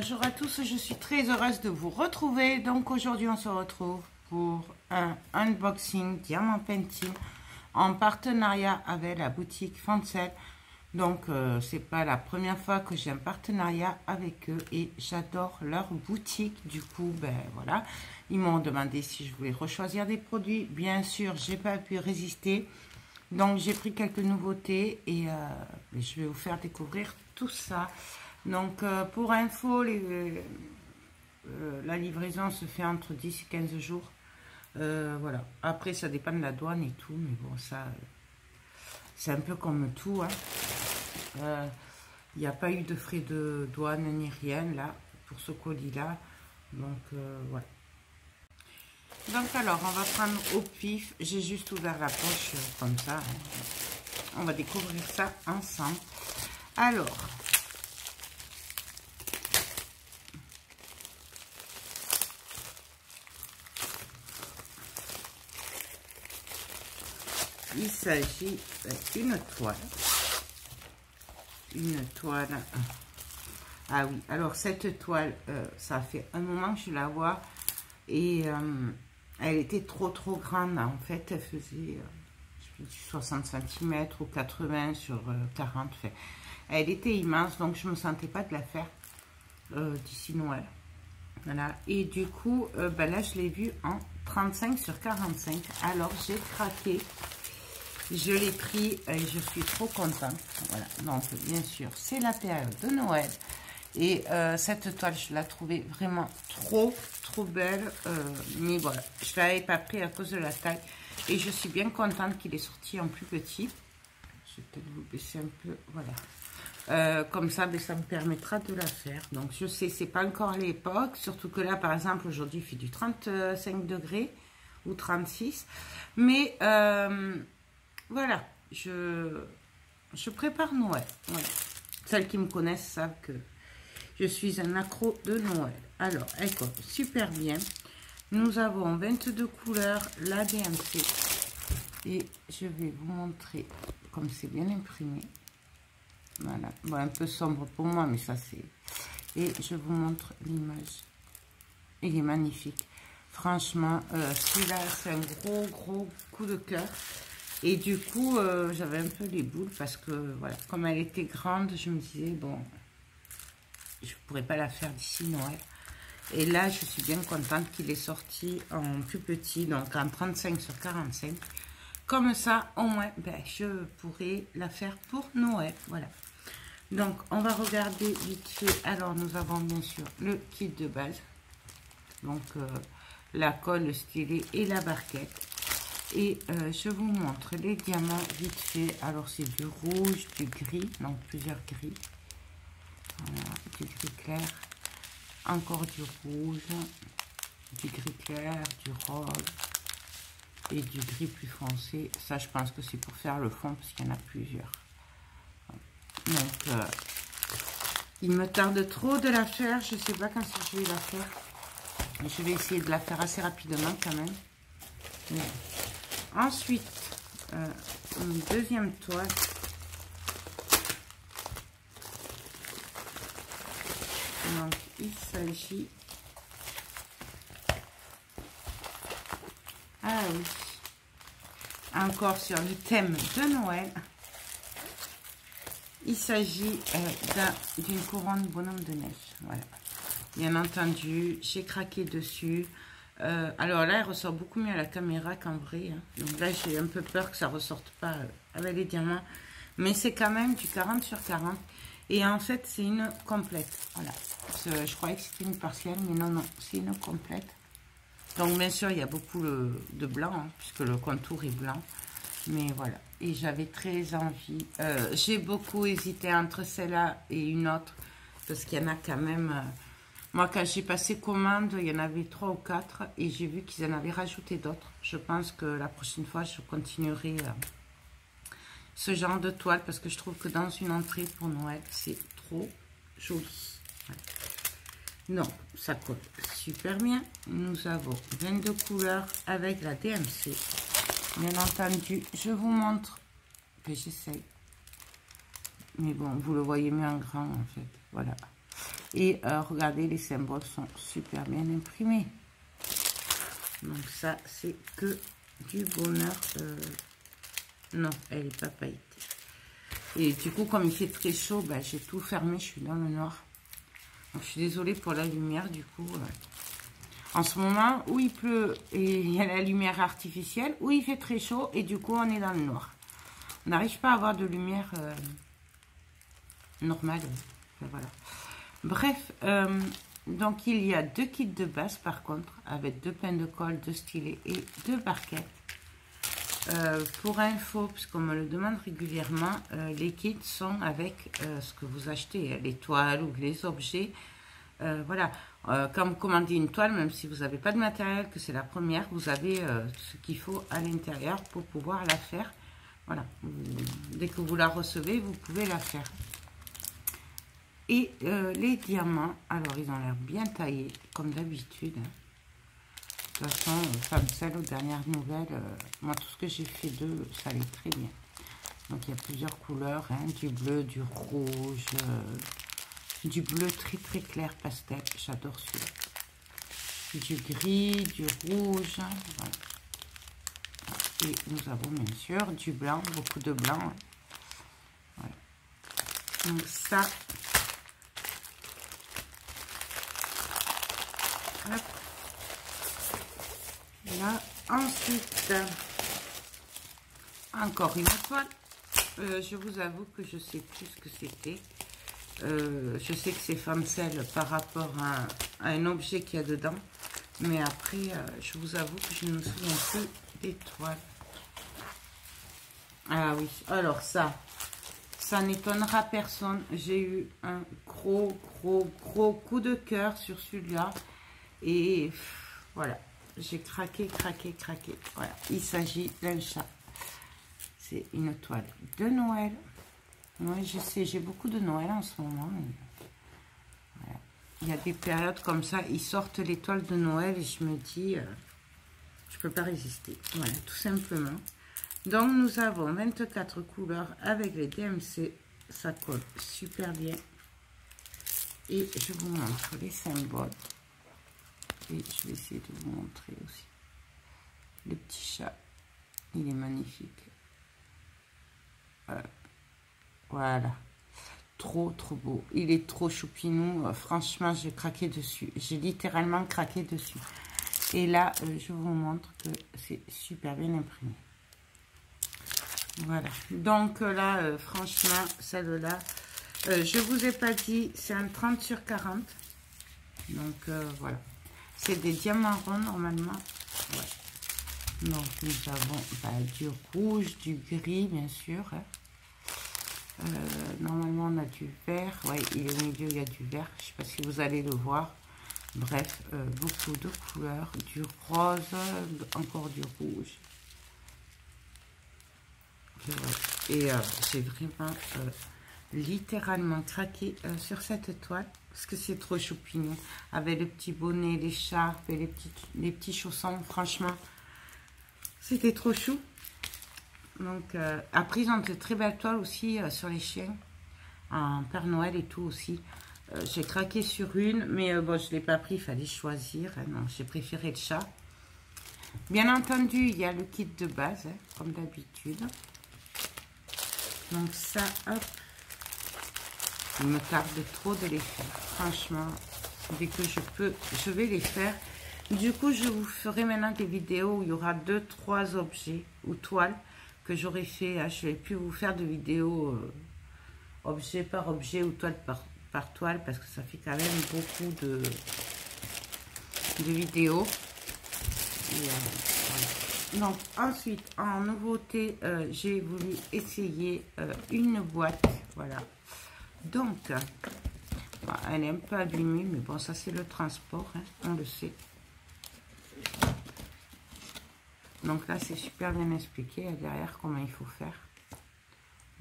bonjour à tous, je suis très heureuse de vous retrouver. Donc aujourd'hui on se retrouve pour un unboxing Diamant Painting en partenariat avec la boutique Fancel. Donc c'est pas la première fois que j'ai un partenariat avec eux et j'adore leur boutique. Du coup ben voilà, ils m'ont demandé si je voulais rechoisir des produits. Bien sûr j'ai pas pu résister, donc j'ai pris quelques nouveautés et je vais vous faire découvrir tout ça. Donc pour info, la livraison se fait entre 10 et 15 jours. Voilà. Après ça dépend de la douane et tout, mais bon ça c'est un peu comme tout, hein. Il n'y a pas eu de frais de douane ni rien là pour ce colis là, donc voilà. Donc alors on va prendre au pif, j'ai juste ouvert la poche comme ça, hein. On va découvrir ça ensemble. Alors il s'agit d'une toile. Une toile. Ah oui, alors cette toile, ça fait un moment que je la vois et elle était trop grande. En fait, elle faisait 60 cm ou 80 sur 40. Fait. Elle était immense, donc je ne me sentais pas de la faire d'ici Noël. Voilà, et du coup, ben là, je l'ai vue en 35 sur 45. Alors, j'ai craqué. Je l'ai pris et je suis trop contente. Voilà, donc bien sûr, c'est la période de Noël. Et cette toile, je la trouvais vraiment trop belle. Mais voilà, je ne l'avais pas pris à cause de la taille. Et je suis bien contente qu'il est sorti en plus petit. Je vais peut-être vous baisser un peu, voilà. Comme ça, ben, ça me permettra de la faire. Donc je sais, c'est pas encore l'époque. Surtout que là, par exemple, aujourd'hui, il fait du 35 degrés ou 36. Mais... voilà, je prépare Noël. Voilà. Celles qui me connaissent savent que je suis un accro de Noël. Alors, elle colle super bien. Nous avons 22 couleurs, la DMC. Et je vais vous montrer comme c'est bien imprimé. Voilà, bon, un peu sombre pour moi, mais ça c'est... Et je vous montre l'image. Il est magnifique. Franchement, celui-là, c'est un gros coup de cœur. Et du coup, j'avais un peu les boules parce que, voilà, comme elle était grande, je me disais, bon, je ne pourrais pas la faire d'ici Noël. Et là, je suis bien contente qu'il est sorti en plus petit, donc en 35 sur 45. Comme ça, au moins, ben, je pourrais la faire pour Noël, voilà. Donc, on va regarder vite fait. Alors, nous avons bien sûr le kit de base. Donc, la colle, le stylet et la barquette. Et je vous montre les diamants vite fait. Alors c'est du rouge, du gris, donc plusieurs gris. Voilà, du gris clair, encore du rouge, du gris clair, du rose et du gris plus foncé. Ça je pense que c'est pour faire le fond parce qu'il y en a plusieurs. Donc il me tarde trop de la faire. Je sais pas quand je vais la faire. Je vais essayer de la faire assez rapidement quand même. Ouais. Ensuite, une deuxième toile. Donc, il s'agit... Ah oui. Encore sur le thème de Noël. Il s'agit d'une couronne bonhomme de neige. Voilà. Bien entendu, j'ai craqué dessus. Alors là, elle ressort beaucoup mieux à la caméra qu'en vrai. Hein. Donc là, j'ai un peu peur que ça ne ressorte pas avec les diamants. Mais c'est quand même du 40 sur 40. Et en fait, c'est une complète. Voilà. Je croyais que c'était une partielle, mais non, c'est une complète. Donc bien sûr, il y a beaucoup de blanc, hein, puisque le contour est blanc. Mais voilà. Et j'avais très envie. J'ai beaucoup hésité entre celle-là et une autre. Parce qu'il y en a quand même... moi, quand j'ai passé commande, il y en avait 3 ou 4 et j'ai vu qu'ils en avaient rajouté d'autres. Je pense que la prochaine fois, je continuerai ce genre de toile parce que je trouve que dans une entrée pour Noël, c'est trop joli. Voilà. Donc, ça colle super bien. Nous avons 22 couleurs avec la DMC. Bien entendu, je vous montre que j'essaye. Mais bon, vous le voyez mieux en grand en fait. Voilà. Et regardez, les symboles sont super bien imprimés. Donc ça, c'est que du bonheur. Non, elle n'est pas pailletée. Et du coup, comme il fait très chaud, ben, j'ai tout fermé, je suis dans le noir. Donc, je suis désolée pour la lumière, du coup. En ce moment, où il pleut et il y a la lumière artificielle, où il fait très chaud et du coup, on est dans le noir. On n'arrive pas à avoir de lumière normale. Enfin, voilà. Bref, donc il y a 2 kits de base par contre, avec 2 pains de colle, 2 stylets et 2 barquettes. Pour info, parce qu'on me le demande régulièrement, les kits sont avec ce que vous achetez, les toiles ou les objets. Voilà, quand vous commandez une toile, même si vous n'avez pas de matériel, que c'est la première, vous avez ce qu'il faut à l'intérieur pour pouvoir la faire. Voilà, dès que vous la recevez, vous pouvez la faire. Et les diamants, alors ils ont l'air bien taillés, comme d'habitude. De toute façon, Famcel, aux dernières nouvelles, moi tout ce que j'ai fait d'eux, ça allait très bien. Donc il y a plusieurs couleurs, hein, du bleu, du rouge, du bleu très très clair pastel, j'adore celui-là. Du gris, du rouge, voilà. Et nous avons bien sûr du blanc, beaucoup de blanc. Voilà. Donc ça, hop. Là, ensuite, encore une toile. Je vous avoue que je sais plus ce que c'était. Je sais que c'est Famcel par rapport à un objet qu'il y a dedans. Mais après, je vous avoue que je ne me souviens plus des toiles. Ah oui, alors ça n'étonnera personne. J'ai eu un gros coup de cœur sur celui-là. Et voilà. J'ai craqué. Voilà, il s'agit d'un chat. C'est une toile de Noël. Oui, je sais, j'ai beaucoup de Noël en ce moment. Voilà. Il y a des périodes comme ça, ils sortent les toiles de Noël et je me dis, je peux pas résister. Voilà, tout simplement. Donc, nous avons 24 couleurs avec les DMC. Ça colle super bien. Et je vous montre les symboles. Et je vais essayer de vous montrer aussi. Le petit chat, il est magnifique. Voilà. Trop beau. Il est trop choupinou. Franchement, j'ai craqué dessus. J'ai littéralement craqué dessus. Et là, je vous montre que c'est super bien imprimé. Voilà. Donc là, franchement, celle-là, je vous ai pas dit, c'est un 30 sur 40. Donc voilà. C'est des diamants ronds normalement. Ouais. Donc nous avons du rouge, du gris bien sûr. Normalement on a du vert. Ouais, il est au milieu, il y a du vert. Je ne sais pas si vous allez le voir. Bref, beaucoup de couleurs. Du rose, encore du rouge. Et j'ai vraiment littéralement craqué sur cette toile. Parce que c'est trop choupignon. Avec le petit bonnet, l'écharpe et les petits chaussons. Franchement, c'était trop chou. Donc, après, ils ont de très belles toiles aussi sur les chiens. En Père Noël et tout aussi. J'ai craqué sur une. Mais bon, je ne l'ai pas pris. Il fallait choisir. Non, j'ai préféré le chat. Bien entendu, il y a le kit de base. Comme d'habitude. Donc ça, hop. Il me tarde trop de les faire. Franchement, dès que je peux, je vais les faire. Du coup, je vous ferai maintenant des vidéos où il y aura 2-3 objets ou toiles que j'aurai fait. Je ne vais plus vous faire de vidéos objet par objet ou toile par toile parce que ça fait quand même beaucoup de vidéos. Et, voilà. Donc, ensuite, en nouveauté, j'ai voulu essayer une boîte. Voilà. Donc, elle est un peu abîmée, mais bon, ça c'est le transport, hein, on le sait. Donc là, c'est super bien expliqué derrière comment il faut faire.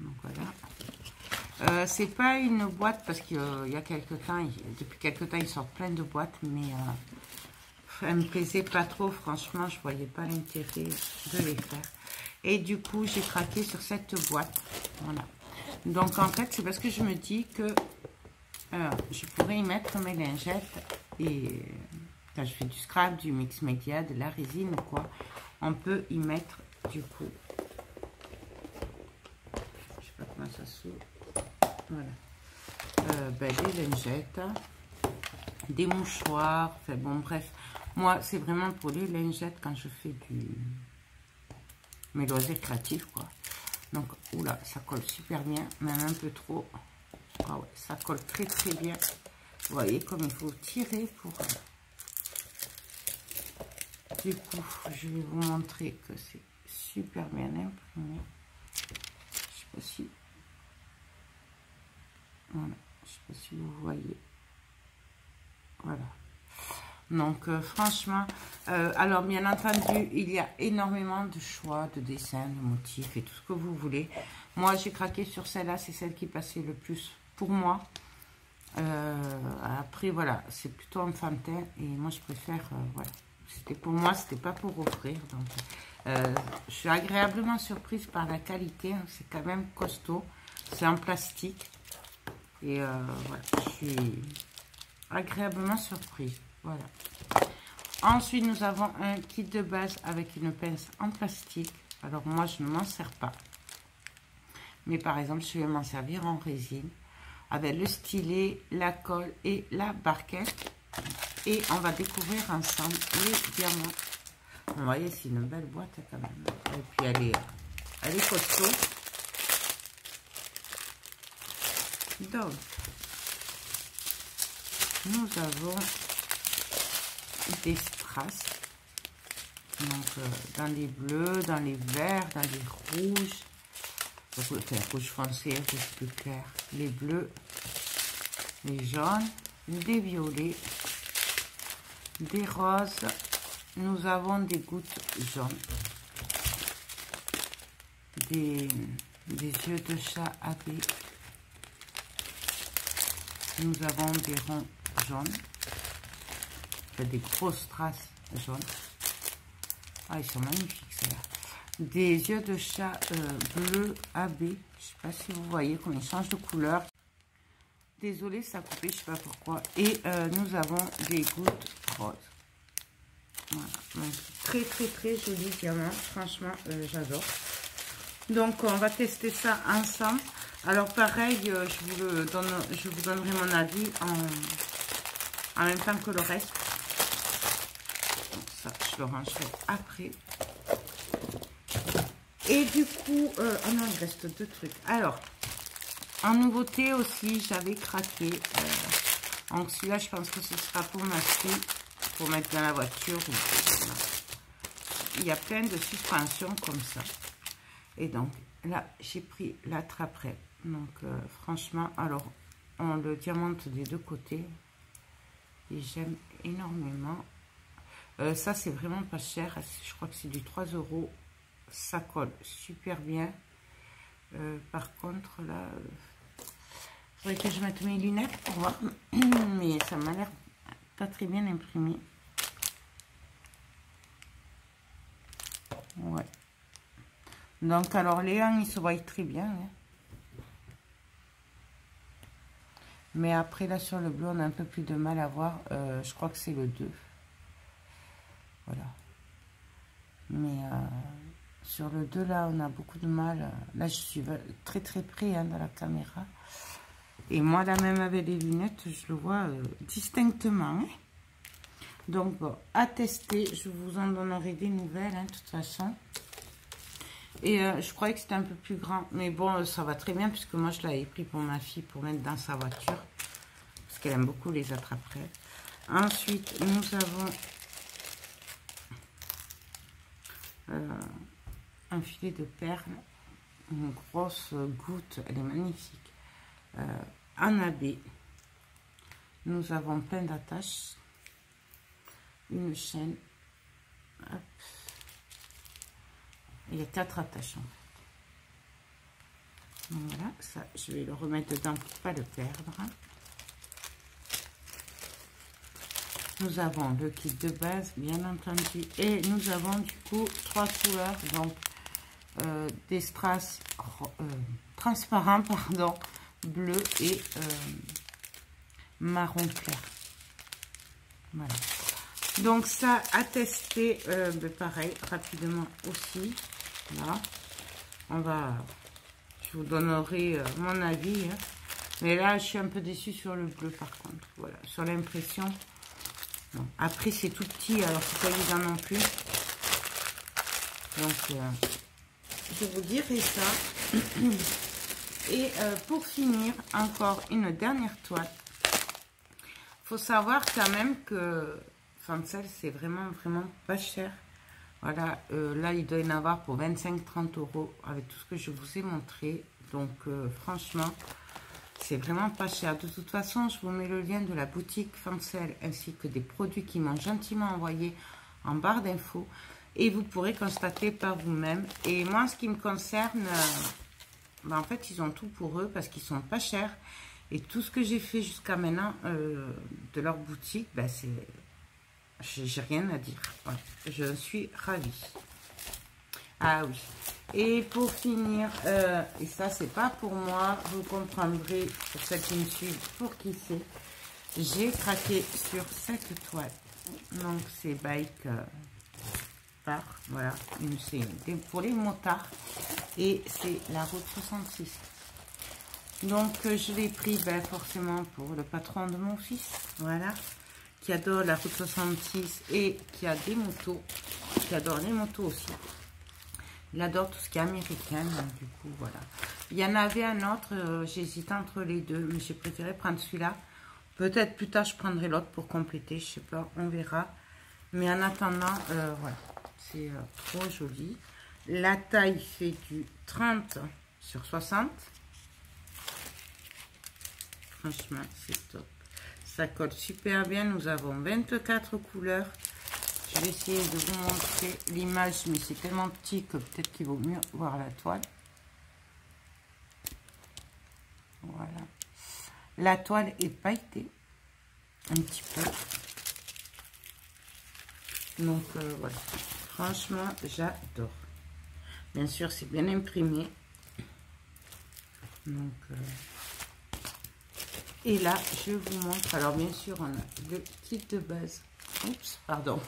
Donc voilà. C'est pas une boîte parce qu'il y a quelques temps, depuis quelques temps, ils sortent plein de boîtes, mais elle me plaisait pas trop. Franchement, je voyais pas l'intérêt de les faire. Et du coup, j'ai craqué sur cette boîte. Voilà. Donc en fait, c'est parce que je me dis que je pourrais y mettre mes lingettes et quand je fais du scrap, du mix média, de la résine ou quoi, on peut y mettre du coup, je sais pas comment ça s'ouvre, voilà, des lingettes, des mouchoirs, enfin bon bref, moi c'est vraiment pour les lingettes quand je fais mes loisirs créatifs quoi. Donc oula, ça colle super bien, même un peu trop. Ah ouais, ça colle très très bien. Vous voyez comme il faut tirer pour... Du coup, je vais vous montrer que c'est super bien imprimé. Je sais pas si... Voilà, je sais pas si vous voyez. Voilà. Donc franchement, alors bien entendu, il y a énormément de choix de dessins, de motifs et tout ce que vous voulez. Moi, j'ai craqué sur celle-là, c'est celle qui passait le plus pour moi. Après, voilà, c'est plutôt enfantin et moi, je préfère, voilà. C'était pour moi, c'était pas pour offrir. Donc, je suis agréablement surprise par la qualité. Hein, c'est quand même costaud. C'est en plastique. Et voilà, je suis agréablement surprise. Voilà. Ensuite, nous avons un kit de base avec une pince en plastique. Alors, moi, je ne m'en sers pas. Mais par exemple, je vais m'en servir en résine. Avec le stylet, la colle et la barquette. Et on va découvrir ensemble les diamants. Vous voyez, c'est une belle boîte quand même. Et puis, elle est costaud. Donc, nous avons des strass. Donc, dans les bleus, dans les verts, dans les rouges. Enfin, rouge foncé, rouge plus clair. Les bleus, les jaunes, des violets, des roses. Nous avons des gouttes jaunes. Des yeux de chat AB. Nous avons des ronds jaunes. Des grosses traces jaunes. Ah, ils sont magnifiques, ceux-là. Des yeux de chat bleu AB. Je ne sais pas si vous voyez comme ils changent de couleur. Désolée, ça a coupé, je ne sais pas pourquoi. Et nous avons des gouttes roses. Voilà. Donc, très, très, très joli diamant. Franchement, j'adore. Donc, on va tester ça ensemble. Alors, pareil, je vous donnerai mon avis en même temps que le reste. Donc, ça, je le rangerai après. Et du coup, oh non, il reste deux trucs. Alors, en nouveauté aussi, j'avais craqué. Donc, celui-là, je pense que ce sera pour ma fille, pour mettre dans la voiture. Il y a plein de suspensions comme ça. Et donc, là, j'ai pris l'attrape-prêt. Donc, franchement, alors, on le diamante des deux côtés. Et j'aime énormément. Ça, c'est vraiment pas cher. Je crois que c'est du 3 €. Ça colle super bien. Par contre, là, il faudrait que je mette mes lunettes pour voir. Mais ça m'a l'air pas très bien imprimé. Ouais. Donc, alors, les 1, ils se voient très bien. Hein. Mais après, là, sur le bleu, on a un peu plus de mal à voir. Je crois que c'est le 2. Voilà. Mais sur le 2, là, on a beaucoup de mal. Là, je suis très, très près hein, dans la caméra. Et moi, là, même avec les lunettes, je le vois distinctement. Hein. Donc, bon, à tester. Je vous en donnerai des nouvelles, hein, de toute façon. Et je croyais que c'était un peu plus grand. Mais bon, ça va très bien, puisque moi, je l'avais pris pour ma fille, pour mettre dans sa voiture. Parce qu'elle aime beaucoup les attrape-prêts. Ensuite, nous avons un filet de perles. Une grosse goutte. Elle est magnifique. En AB. Nous avons plein d'attaches. Une chaîne. Hop. Il y a 4 attaches en fait. Donc voilà, ça, je vais le remettre dedans pour ne pas le perdre. Nous avons le kit de base, bien entendu. Et nous avons du coup 3 couleurs. Donc, des strass transparents, pardon, bleu et marron clair. Voilà. Donc ça à tester, pareil, rapidement aussi. Là, je vous donnerai mon avis. Hein. Mais là, je suis un peu déçue sur le bleu par contre. Voilà, sur l'impression. Après, c'est tout petit, alors c'est pas évident non plus. Donc, je vous dirai ça. Et pour finir, encore une dernière toile. Faut savoir quand même que Fancel, c'est vraiment pas cher. Voilà, là, il doit y en avoir pour 25-30 € avec tout ce que je vous ai montré. Donc, franchement, c'est vraiment pas cher. De toute façon, je vous mets le lien de la boutique Fancel ainsi que des produits qui m'ont gentiment envoyé en barre d'infos. Et vous pourrez constater par vous-même. Et moi, en ce qui me concerne, en fait, ils ont tout pour eux parce qu'ils sont pas chers. Et tout ce que j'ai fait jusqu'à maintenant de leur boutique, j'ai rien à dire. Voilà. Je suis ravie. Ah oui. Et pour finir, et ça c'est pas pour moi, vous comprendrez pour celles qui me suivent, pour qui c'est. J'ai craqué sur cette toile. Donc c'est Bike Bar. Voilà. C'est pour les motards. Et c'est la route 66. Donc, je l'ai pris forcément pour le patron de mon fils, voilà, qui adore la route 66 et qui a des motos, qui adore les motos aussi. Il adore tout ce qui est américain, donc du coup, voilà. Il y en avait un autre, j'hésitais entre les deux, mais j'ai préféré prendre celui-là. Peut-être plus tard, je prendrai l'autre pour compléter, je sais pas, on verra. Mais en attendant, voilà, c'est trop joli. La taille fait du 30/60. Franchement, c'est top. Ça colle super bien. Nous avons 24 couleurs. Je vais essayer de vous montrer l'image, mais c'est tellement petit que peut-être qu'il vaut mieux voir la toile. Voilà. La toile est pailletée. Un petit peu. Donc, voilà. Franchement, j'adore. Bien sûr, c'est bien imprimé. Donc... Et là, je vous montre. Alors, bien sûr, on a le kit de base. Oups, pardon.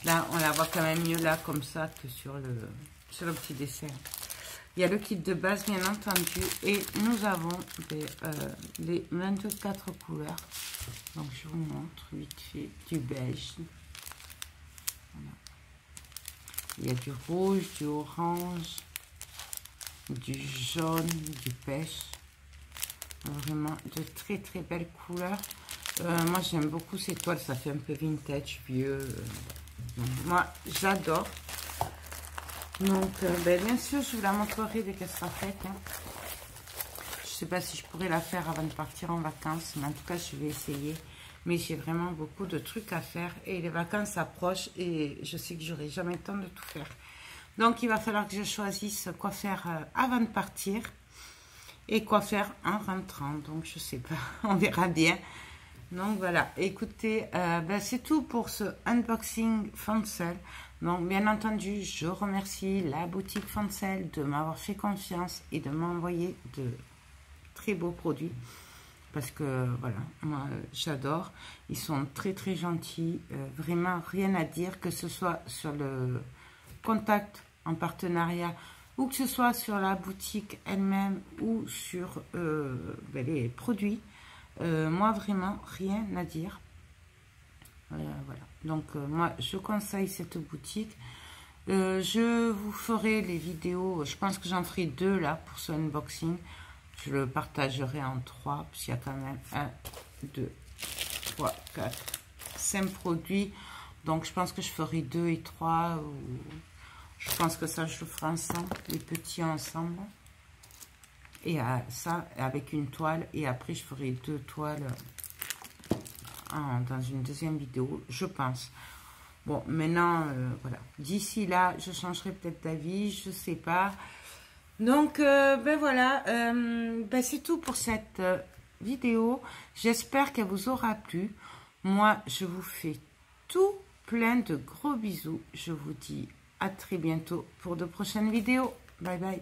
Là, on la voit quand même mieux là, comme ça, que sur le petit dessin. Il y a le kit de base, bien entendu. Et nous avons les 24 couleurs. Donc, je vous montre vite fait du beige. Voilà. Il y a du rouge, du orange, du jaune, du pêche. Vraiment de très belles couleurs. Moi j'aime beaucoup ces toiles, ça fait un peu vintage, vieux. Moi j'adore. Donc bien sûr je vous la montrerai dès qu'elle sera faite. Hein. Je sais pas si je pourrais la faire avant de partir en vacances, mais en tout cas je vais essayer. Mais j'ai vraiment beaucoup de trucs à faire et les vacances approchent et je sais que j'aurai jamais le temps de tout faire. Donc il va falloir que je choisisse quoi faire avant de partir. Et quoi faire en rentrant, donc je sais pas, on verra bien. Donc voilà, écoutez, c'est tout pour ce unboxing Fancel. Donc bien entendu, je remercie la boutique Fancel de m'avoir fait confiance et de m'envoyer de très beaux produits. Parce que voilà, moi j'adore, ils sont très gentils, vraiment rien à dire, que ce soit sur le contact en partenariat, ou que ce soit sur la boutique elle-même ou sur les produits, moi vraiment rien à dire. Voilà. Donc moi je conseille cette boutique. Je vous ferai les vidéos, je pense que j'en ferai 2 là pour ce unboxing. Je le partagerai en 3, puisqu'il y a quand même 1, 2, 3, 4, 5 produits. Donc je pense que je ferai 2 et 3 ou... Je pense que ça, je le ferai ensemble, les petits ensemble. Et ça, avec une toile. Et après, je ferai 2 toiles dans une deuxième vidéo, je pense. Bon, maintenant, voilà. D'ici là, je changerai peut-être d'avis, je sais pas. Donc, voilà. C'est tout pour cette vidéo. J'espère qu'elle vous aura plu. Moi, je vous fais tout plein de gros bisous. Je vous dis à très bientôt pour de prochaines vidéos. Bye bye.